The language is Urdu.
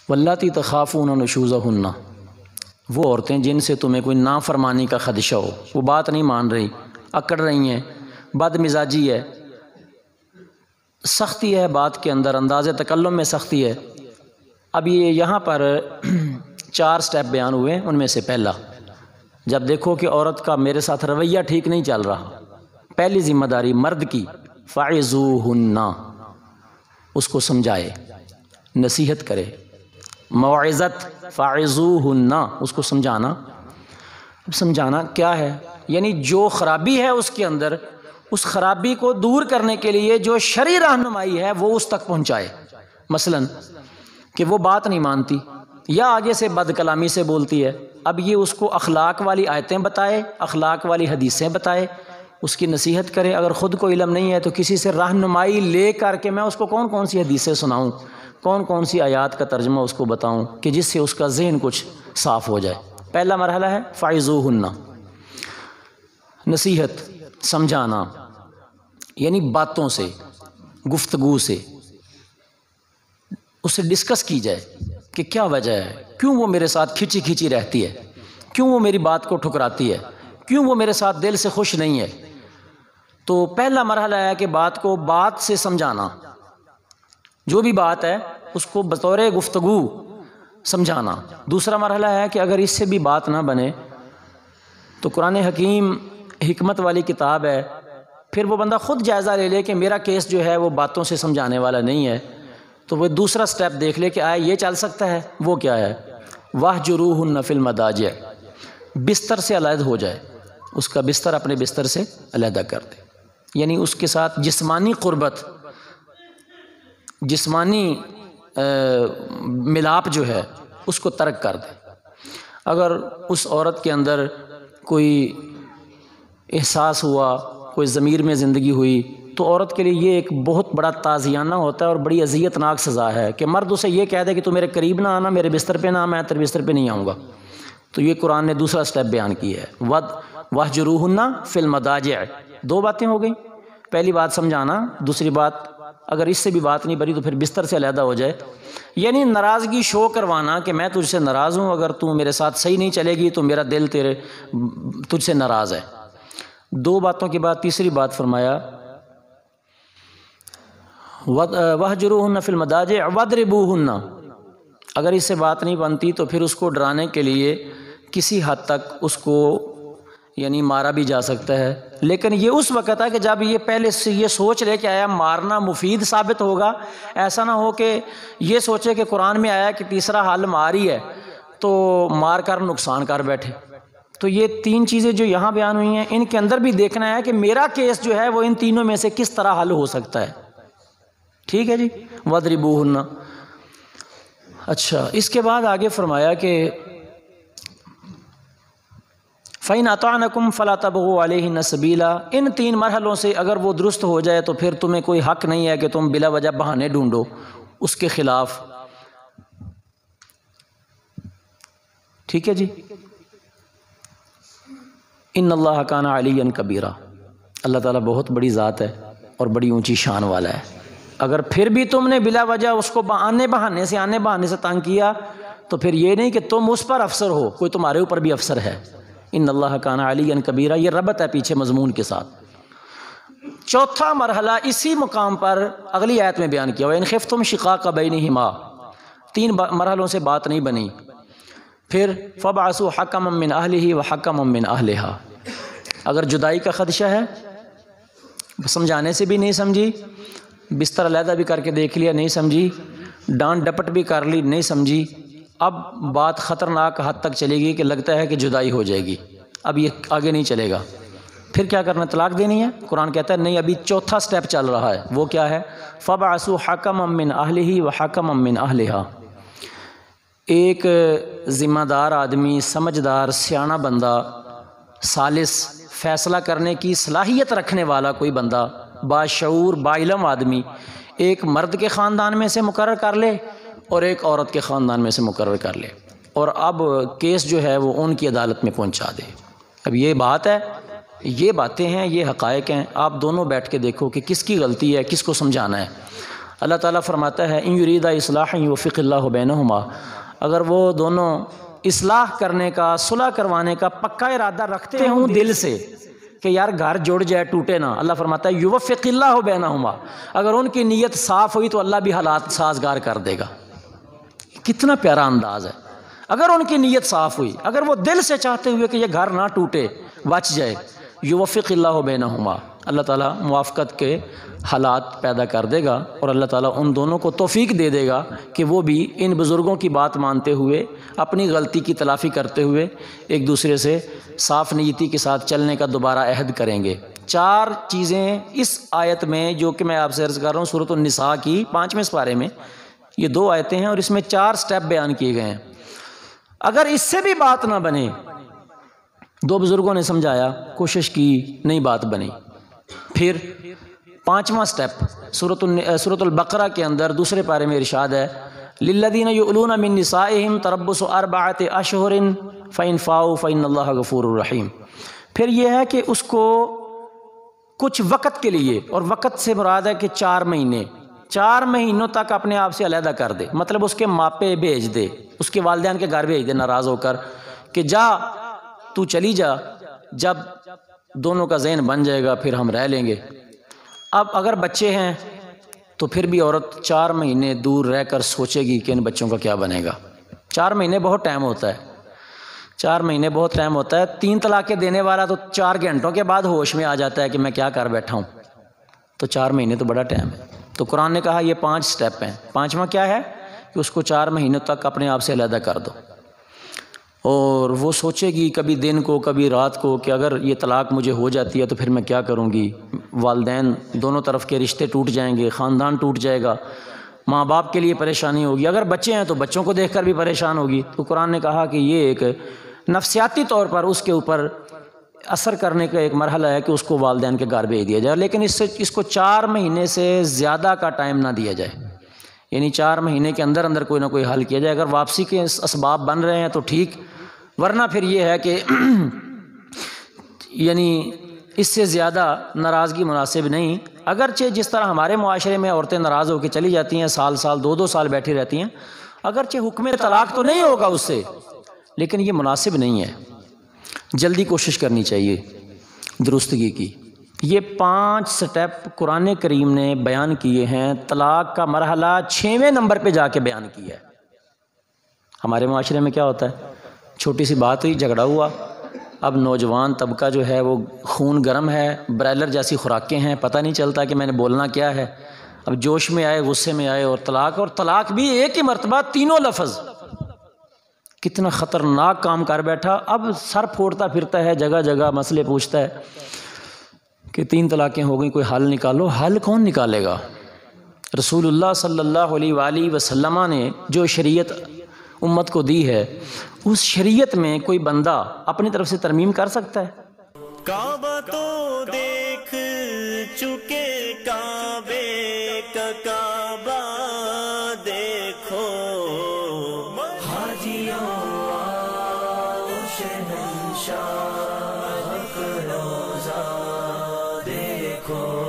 واللاتی تخافون نشوزہن، وہ عورتیں جن سے تمہیں کوئی نافرمانی کا خدشہ ہو، وہ بات نہیں مان رہی، اکڑ رہی ہیں، بد مزاجی ہے، سختی ہے بات کے اندر، انداز تکلم میں سختی ہے۔ اب یہ یہاں پر 4 سٹیپ بیان ہوئے، ان میں سے پہلا، جب دیکھو کہ عورت کا میرے ساتھ رویہ ٹھیک نہیں چل رہا، پہلی ذمہ داری مرد کی، فَعِظُوهُنَّ، اس کو سمجھائے، نصیحت کرے، موعظت، فَعِظُوهُنَّ، اس کو سمجھانا کیا ہے؟ یعنی جو خرابی ہے اس کے اندر، اس خرابی کو دور کرنے کے لیے جو شرعی رہنمائی ہے وہ اس تک پہنچائے۔ مثلا کہ وہ بات نہیں مانتی یا آگے سے بد کلامی سے بولتی ہے، اب یہ اس کو اخلاق والی آیتیں بتائے، اخلاق والی حدیثیں بتائے، اس کی نصیحت کرے۔ اگر خود کو علم نہیں ہے تو کسی سے رہنمائی لے کر کے میں اس کو کون کون سی حدیثیں سناؤں، کون کون سی آیات کا ترجمہ اس کو بتاؤں کہ جس سے اس کا ذہن کچھ صاف ہو جائے۔ پہلا مرحلہ ہے فَعِظُوهُنَّ، نصیحت، سمجھانا، یعنی باتوں سے، گفتگو سے اس سے ڈسکس کی جائے کہ کیا وجہ ہے، کیوں وہ میرے ساتھ کھچی کھچی رہتی ہے، کیوں وہ میری بات کو ٹھکراتی ہے، کیوں وہ میرے ساتھ دل سے خوش نہیں ہے۔ تو پہلا مرحلہ ہے کہ بات کو بات سے سمجھانا، جو بھی بات ہے اس کو بطور گفتگو سمجھانا۔ دوسرا مرحلہ ہے کہ اگر اس سے بھی بات نہ بنے تو قرآن حکیم حکمت والی کتاب ہے، پھر وہ بندہ خود جائزہ لے لے کہ میرا کیس جو ہے وہ باتوں سے سمجھانے والا نہیں ہے، تو وہ دوسرا سٹیپ دیکھ لے کہ آیا یہ چل سکتا ہے۔ وہ کیا ہے؟ وَاهْجُرُوهُنَّ فِي الْمَضَاجِعِ، بستر سے علیحدہ ہو جائے، اس کا بستر اپنے بستر سے علیحدہ کر دے، یعنی اس کے ساتھ جسمانی قربت، جسمانی ملاپ جو ہے اس کو ترک کر دے۔ اگر اس عورت کے اندر کوئی احساس ہوا، کوئی ضمیر میں زندگی ہوئی، تو عورت کے لیے یہ ایک بہت بڑا تعزیانہ ہوتا ہے اور بڑی اذیت ناک سزا ہے کہ مرد اسے یہ کہہ دے کہ تو میرے قریب نہ آنا، میرے بستر پہ نہ آ، میں تیرے بستر پہ نہیں آؤں گا۔ تو یہ قرآن نے دوسرا سٹیپ بیان کی ہے، وَاهْجُرُوهُنَّ فِي الْمَضَاجِعِ۔ 2 باتیں ہو گئیں، پہلی بات سمجھانا، دوسری بات اگر اس سے بھی بات نہیں بنی تو پھر بستر سے علیحدہ ہو جائے، یعنی ناراضگی شو کروانا کہ میں تجھ سے ناراض ہوں، اگر تو میرے ساتھ صحیح نہیں چلے گی تو میرا دل تجھ سے ناراض ہے۔ 2 باتوں کے بعد تیسری بات فرمایا وَاهْجُرُوهُنَّ فِي الْمَضَاجِعِ وَاضْرِبُوهُنَّ، اگر اس سے بات نہیں بنتی تو پھر اس کو ڈرانے کے لیے کسی حد تک اس کو یعنی مارا بھی جا سکتا ہے، لیکن یہ اس وقت ہے کہ جب یہ پہلے سے یہ سوچ لے کہ آیا مارنا مفید ثابت ہوگا، ایسا نہ ہو کہ یہ سوچے کہ قرآن میں آیا کہ تیسرا حل مار ہی ہے تو مار کر نقصان کر بیٹھے۔ تو یہ 3 چیزیں جو یہاں بیان ہوئی ہیں، ان کے اندر بھی دیکھنا ہے کہ میرا کیس جو ہے وہ ان تینوں میں سے کس طرح حل ہو سکتا ہے۔ ٹھیک ہے جی، وَاضْرِبُوهُنَّ۔ اچھا، اس کے بعد آگے فرمایا کہ فَإِنْ أَطَعْنَكُمْ فَلَا تَبْغُوا عَلَيْهِنَّ سَبِيلًا، ان 3 مرحلوں سے اگر وہ درست ہو جائے تو پھر تمہیں کوئی حق نہیں ہے کہ تم بلا وجہ بہانے ڈھونڈو اس کے خلاف۔ ٹھیک ہے جی، ان اللہ کان علیٰ کبیرہ، اللہ تعالیٰ بہت بڑی ذات ہے اور بڑی اونچی شان والا ہے۔ اگر پھر بھی تم نے بلا وجہ اس کو آنے بہانے سے تنگ کیا تو پھر یہ نہیں کہ تم اس پر افسر ہو، کوئی تمہارے اوپر بھی افسر ہے۔ ان اللہ کان علیٰ کبیرہ، یہ ربط ہے پیچھے مضمون کے ساتھ۔ چوتھا مرحلہ اسی مقام پر اگلی آیت میں بیان کیا ہوا، ان خفتم شقاق بینہما، 3 مرحلوں سے بات نہیں بنی، پھر فبعثوا حکما من اہلہ وحکما من اہلہا، اگر جدائی کا خدشہ ہے، سمجھانے سے بھی نہیں سمجھی، بستر علیحدہ بھی کر کے دیکھ لیا نہیں سمجھی، ڈانٹ ڈپٹ بھی کر لی نہیں سمجھی، اب بات خطرناک حد تک چلے گی کہ لگتا ہے کہ جدائی ہو جائے گی، اب یہ آگے نہیں چلے گا، پھر کیا کرنا؟ طلاق دینی ہے؟ قرآن کہتا ہے نہیں، ابھی چوتھا سٹیپ چل رہا ہے، وہ کیا ہے؟ فَبْعَثُوا حَكَمًا مِّنْ أَهْلِهِ وَحَكَمًا مِّنْ أَهْلِهَا، ایک ذمہ دار آدمی، سمجھدار سیاںا بندہ، سالس، فیصلہ کرنے کی صلاحیت رکھنے والا کوئی بندہ، باشعور باعلم آدمی، ایک مرد کے خاندان میں سے مقرر کر لے اور ایک عورت کے خاندان میں سے مقرر کر لے، اور اب کیس جو ہے وہ ان کی عدالت میں پہنچا دے۔ اب یہ بات ہے، یہ باتیں ہیں، یہ حقائق ہیں، آپ دونوں بیٹھ کے دیکھو کہ کس کی غلطی ہے، کس کو سمجھانا ہے۔ اللہ تعالیٰ فرماتا ہے ان یریدا اصلاحا یوفق اللہ بینہما، اگر وہ دونوں اصلاح کرنے کا، صلح کروانے کا پکا ارادہ رکھتے ہوں دل سے کہ یار گھر جڑ جائے، ٹوٹے نہ، اللہ فرماتا ہے یوفق اللہ بینہما، اگر ان کی نیت صاف ہوئی تو اللہ بھی حالات سازگار کر دے گا۔ کتنا پیارا انداز ہے، اگر ان کی نیت صاف ہوئی، اگر وہ دل سے چاہتے ہوئے کہ یہ گھر نہ ٹوٹے، بچ جائے، یوفق اللہ بینہما، اللہ تعالیٰ موافقت کے حالات پیدا کر دے گا، اور اللہ تعالیٰ ان دونوں کو توفیق دے دے گا کہ وہ بھی ان بزرگوں کی بات مانتے ہوئے، اپنی غلطی کی تلافی کرتے ہوئے ایک دوسرے سے صاف نیتی کے ساتھ چلنے کا دوبارہ عہد کریں گے۔ 4 چیزیں اس آیت میں جو کہ میں آپ سے عرض کر رہا ہوں سورۃ النساء کی 5ویں سپارے میں، یہ 2 آیتیں ہیں اور اس میں 4 سٹیپ بیان کیے گئے ہیں۔ اگر اس سے بھی بات نہ بنے، 2 بزرگوں نے سمجھایا، کوشش کی، نہیں بات بنی، پھر 5واں سٹیپ سورۃ البقرہ کے اندر 2 پارے میں ارشاد ہے للذین یؤلون من نسائہم تربص 4 اشہر فإن فاؤوا فإن اللہ غفور الرحیم۔ پھر یہ ہے کہ اس کو کچھ وقت کے لیے، اور وقت سے مراد ہے کہ 4 مہینے، 4 مہینوں تک اپنے آپ سے علیحدہ کر دے، مطلب اس کے ماپے بھیج دے، اس کے والدین کے گھر بھیج دے ناراض ہو کر کہ جا تو چلی جا، جب دونوں کا ذہن بن جائے گا پھر ہم رہ لیں گے۔ اب اگر بچے ہیں تو پھر بھی عورت 4 مہینے دور رہ کر سوچے گی کہ ان بچوں کا کیا بنے گا۔ 4 مہینے بہت ٹائم ہوتا ہے، 4 مہینے بہت ٹائم ہوتا ہے۔ 3 طلاقیں دینے والا تو 4 گھنٹوں کے بعد ہوش میں آ جاتا ہے کہ میں کیا کر بیٹھا ہوں، تو 4 مہینے تو بڑا ٹائم ہے۔ تو قرآن نے کہا یہ 5 سٹیپ ہیں۔ 5واں کیا ہے کہ اس کو 4 مہینوں تک اپنے آپ سے علیحدہ کر دو، اور وہ سوچے گی کبھی دن کو کبھی رات کو کہ اگر یہ طلاق مجھے ہو جاتی ہے تو پھر میں کیا کروں گی، والدین دونوں طرف کے رشتے ٹوٹ جائیں گے، خاندان ٹوٹ جائے گا، ماں باپ کے لیے پریشانی ہوگی، اگر بچے ہیں تو بچوں کو دیکھ کر بھی پریشان ہوگی۔ تو قرآن نے کہا کہ یہ ایک نفسیاتی طور پر اس کے اوپر اثر کرنے کا ایک مرحلہ ہے کہ اس کو والدین کے گھر بھیج دیا جائے، لیکن اس کو 4 مہینے سے زیادہ کا ٹائم نہ دیا جائے، یعنی 4 مہینے کے اندر اندر کوئی نہ کوئی حل کیا جائے۔ اگر واپسی کے اسباب بن رہے ہیں تو ٹھیک، ورنہ پھر یہ ہے کہ یعنی اس سے زیادہ ناراضگی مناسب نہیں۔ اگرچہ جس طرح ہمارے معاشرے میں عورتیں ناراض ہو کے چلی جاتی ہیں، سال 2 سال بیٹھی رہتی ہیں، اگرچہ حکم طلاق تو نہیں ہوگا اس سے، لیکن یہ مناسب نہیں ہے، جلدی کوشش کرنی چاہیے درستگی کی۔ یہ 5 سٹیپ قرآن کریم نے بیان کیے ہیں، طلاق کا مرحلہ 6ویں نمبر پہ جا کے بیان کیا ہے۔ ہمارے معاشرے میں کیا ہوتا ہے، چھوٹی سی بات ہوئی، جھگڑا ہوا، اب نوجوان طبقہ جو ہے وہ خون گرم ہے، برائلر جیسی خوراکیں ہیں، پتہ نہیں چلتا کہ میں نے بولنا کیا ہے، اب جوش میں آئے، غصے میں آئے، اور طلاق بھی ایک ہی مرتبہ، 3 لفظ، کتنا خطرناک کام کر بیٹھا۔ اب سر پھوڑتا پھرتا ہے، جگہ جگہ مسئلے پوچھتا ہے کہ 3 طلاقیں ہو گئیں، کوئی حل نکالو۔ حل کون نکالے گا؟ رسول اللہ صلی اللہ علیہ وآلہ وسلم نے جو شریعت امت کو دی ہے، اس شریعت میں کوئی بندہ اپنی طرف سے ترمیم کر سکتا ہے؟ کعبہ تو دیکھ چکے، کعبے کا کعبہ دیکھو، حاجیوں آؤ شہنشاہ کا روضہ دیکھو۔